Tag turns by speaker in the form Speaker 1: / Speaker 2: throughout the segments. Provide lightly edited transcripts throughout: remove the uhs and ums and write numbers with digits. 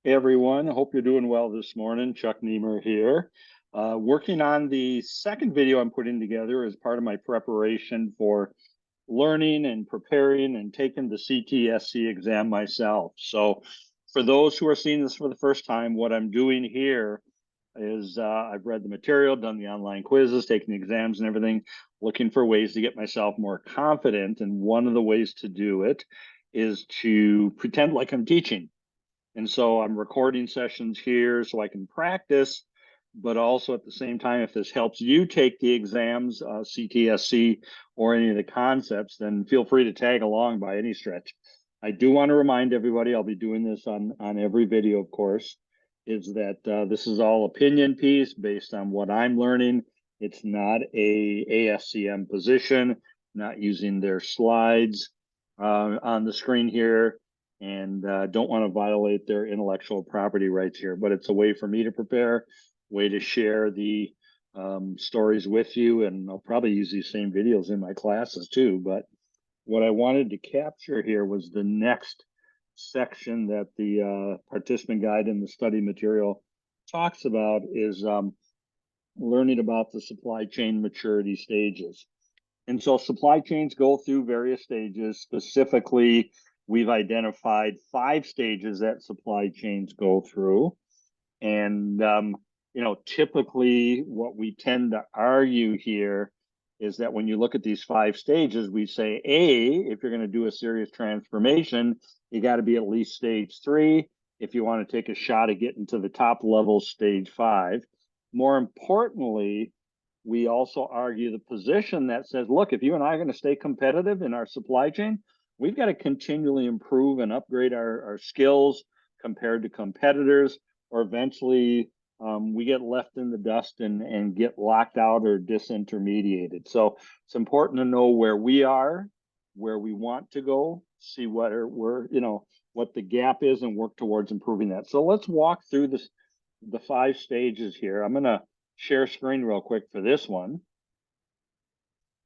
Speaker 1: Hey everyone, I hope you're doing well this morning. Chuck Niemer here. Working on the second video I'm putting together as part of my preparation for learning and preparing and taking the CTSC exam myself. So for those who are seeing this for the first time, what I'm doing here is I've read the material, done the online quizzes, taken the exams and everything, looking for ways to get myself more confident. And one of the ways to do it is to pretend like I'm teaching. And so I'm recording sessions here so I can practice, but also at the same time, if this helps you take the exams, CTSC, or any of the concepts, then feel free to tag along by any stretch. I do want to remind everybody, I'll be doing this on every video, of course, is that this is all opinion piece based on what I'm learning. It's not a ASCM position, not using their slides on the screen here, and don't want to violate their intellectual property rights here. But it's a way for me to prepare, way to share the stories with you, and I'll probably use these same videos in my classes too. But what I wanted to capture here was the next section that the participant guide in the study material talks about is learning about the supply chain maturity stages. And so supply chains go through various stages. Specifically, we've identified 5 stages that supply chains go through. And, typically what we tend to argue here is that when you look at these 5 stages, we say, A, if you're going to do a serious transformation, you got to be at least stage 3. If you want to take a shot at getting to the top level, stage 5. More importantly, we also argue the position that says, look, if you and I are going to stay competitive in our supply chain, we've got to continually improve and upgrade our skills compared to competitors, or eventually we get left in the dust and get locked out or disintermediated. So it's important to know where we are, where we want to go, see what what the gap is, and work towards improving that. So let's walk through the 5 stages here. I'm going to share screen real quick for this one.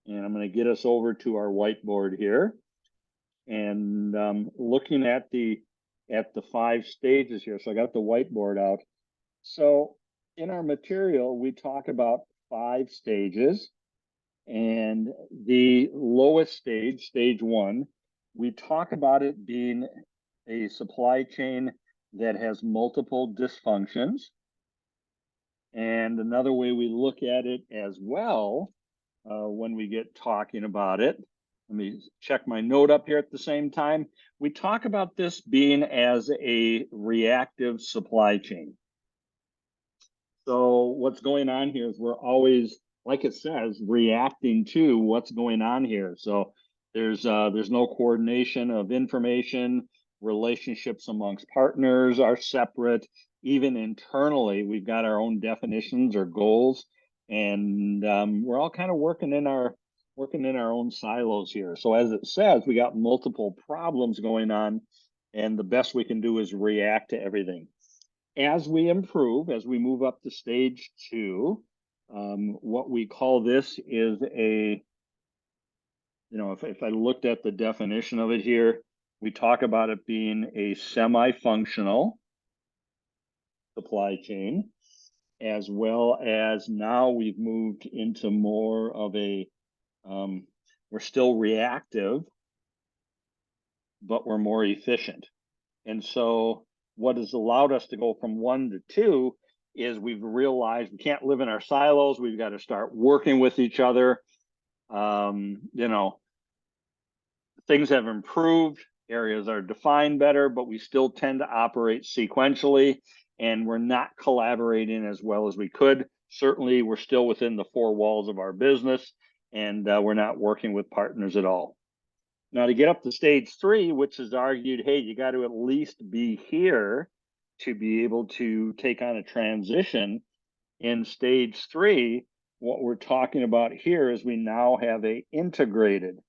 Speaker 1: And I'm going to get us over to our whiteboard here. And looking at the 5 stages here. So I got the whiteboard out. So in our material, we talk about 5 stages. And the lowest stage, stage 1, we talk about it being a supply chain that has multiple dysfunctions. And another way we look at it as well, when we get talking about it, let me check my note up here at the same time. We talk about this being as a reactive supply chain. So what's going on here is we're always, like it says, reacting to what's going on here. So there's no coordination of information. Relationships amongst partners are separate. Even internally, we've got our own definitions or goals, and we're all kind of working in our own silos here. So as it says, we got multiple problems going on, and the best we can do is react to everything. As we improve, as we move up to stage 2, what we call this is if I looked at the definition of it here, we talk about it being a semi-functional supply chain, as well as now we've moved into more of a, we're still reactive, but we're more efficient. And so what has allowed us to go from 1 to 2 is we've realized we can't live in our silos. We've got to start working with each other. Things have improved, areas are defined better, but we still tend to operate sequentially, and we're not collaborating as well as we could. Certainly, we're still within the 4 walls of our business, and we're not working with partners at all. Now, to get up to stage 3, which is argued, hey, you got to at least be here to be able to take on a transition. In stage 3, what we're talking about here is we now have a integrated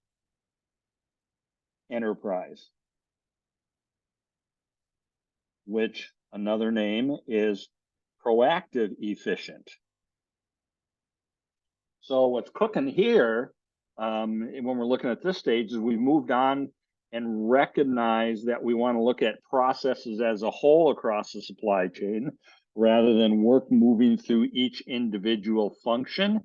Speaker 1: enterprise, which another name is proactive efficient. So what's cooking here, when we're looking at this stage, is we've moved on and recognize that we want to look at processes as a whole across the supply chain rather than work moving through each individual function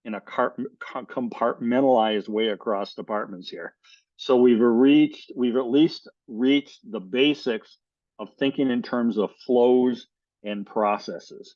Speaker 1: in a compartmentalized way across departments here. So we've at least reached the basics of thinking in terms of flows and processes.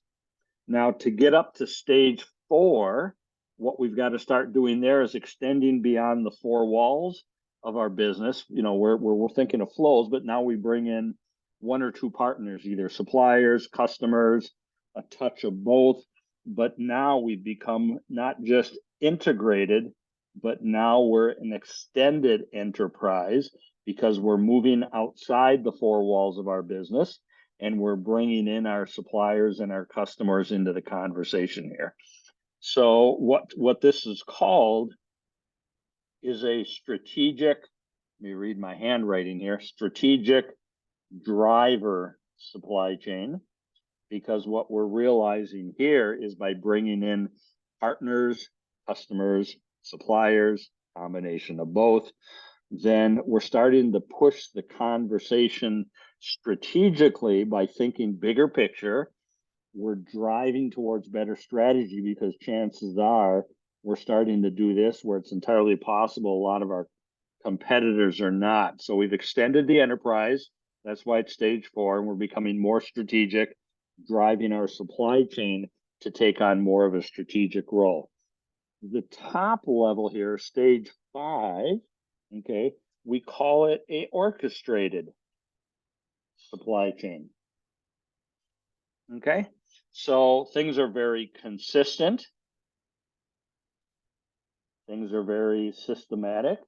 Speaker 1: Now, to get up to stage 4, what we've got to start doing there is extending beyond the 4 walls of our business. You know, we're thinking of flows, but now we bring in 1 or 2 partners, either suppliers, customers, a touch of both. But now we've become not just integrated, but now we're an extended enterprise because we're moving outside the 4 walls of our business and we're bringing in our suppliers and our customers into the conversation here. So what this is called is a strategic, let me read my handwriting here, strategic driver supply chain, because what we're realizing here is by bringing in partners, customers, suppliers, combination of both, then we're starting to push the conversation strategically by thinking bigger picture. We're driving towards better strategy because chances are we're starting to do this where it's entirely possible a lot of our competitors are not. So we've extended the enterprise. That's why it's stage 4, and we're becoming more strategic, driving our supply chain to take on more of a strategic role. The top level here, stage 5, okay, we call it a orchestrated supply chain. Okay, so things are very consistent. Things are very systematic.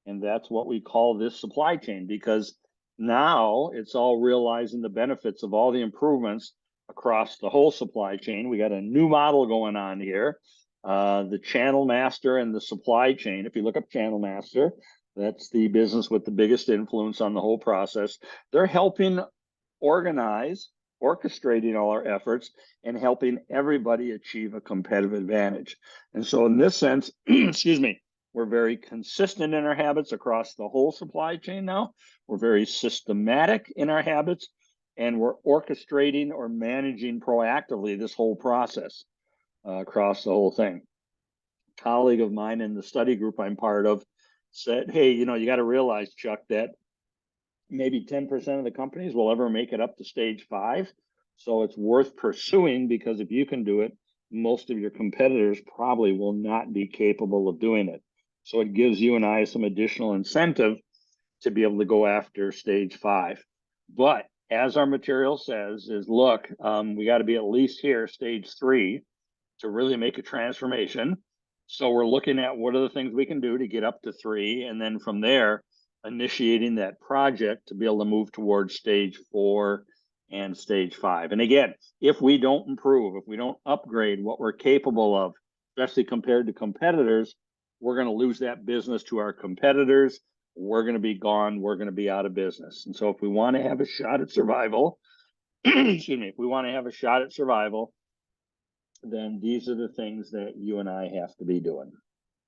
Speaker 1: And that's what we call this supply chain, because now it's all realizing the benefits of all the improvements across the whole supply chain. We got a new model going on here. The channel master and the supply chain. If you look up channel master, that's the business with the biggest influence on the whole process. They're helping organize, orchestrating all our efforts, and helping everybody achieve a competitive advantage. And so in this sense, excuse me, we're very consistent in our habits across the whole supply chain now. We're very systematic in our habits, and we're orchestrating or managing proactively this whole process across the whole thing. A colleague of mine in the study group I'm part of said, hey, you know, you got to realize, Chuck, that maybe 10% of the companies will ever make it up to stage 5. So it's worth pursuing, because if you can do it, most of your competitors probably will not be capable of doing it. So it gives you and I some additional incentive to be able to go after stage 5. But as our material says, is look, we got to be at least here, stage 3, to really make a transformation. So we're looking at what are the things we can do to get up to 3, and then from there, initiating that project to be able to move towards stage 4 and stage 5. And again, if we don't improve, if we don't upgrade what we're capable of, especially compared to competitors, we're going to lose that business to our competitors. We're going to be gone. We're going to be out of business. And so if we want to have a shot at survival, excuse me, if we want to have a shot at survival, then these are the things that you and I have to be doing.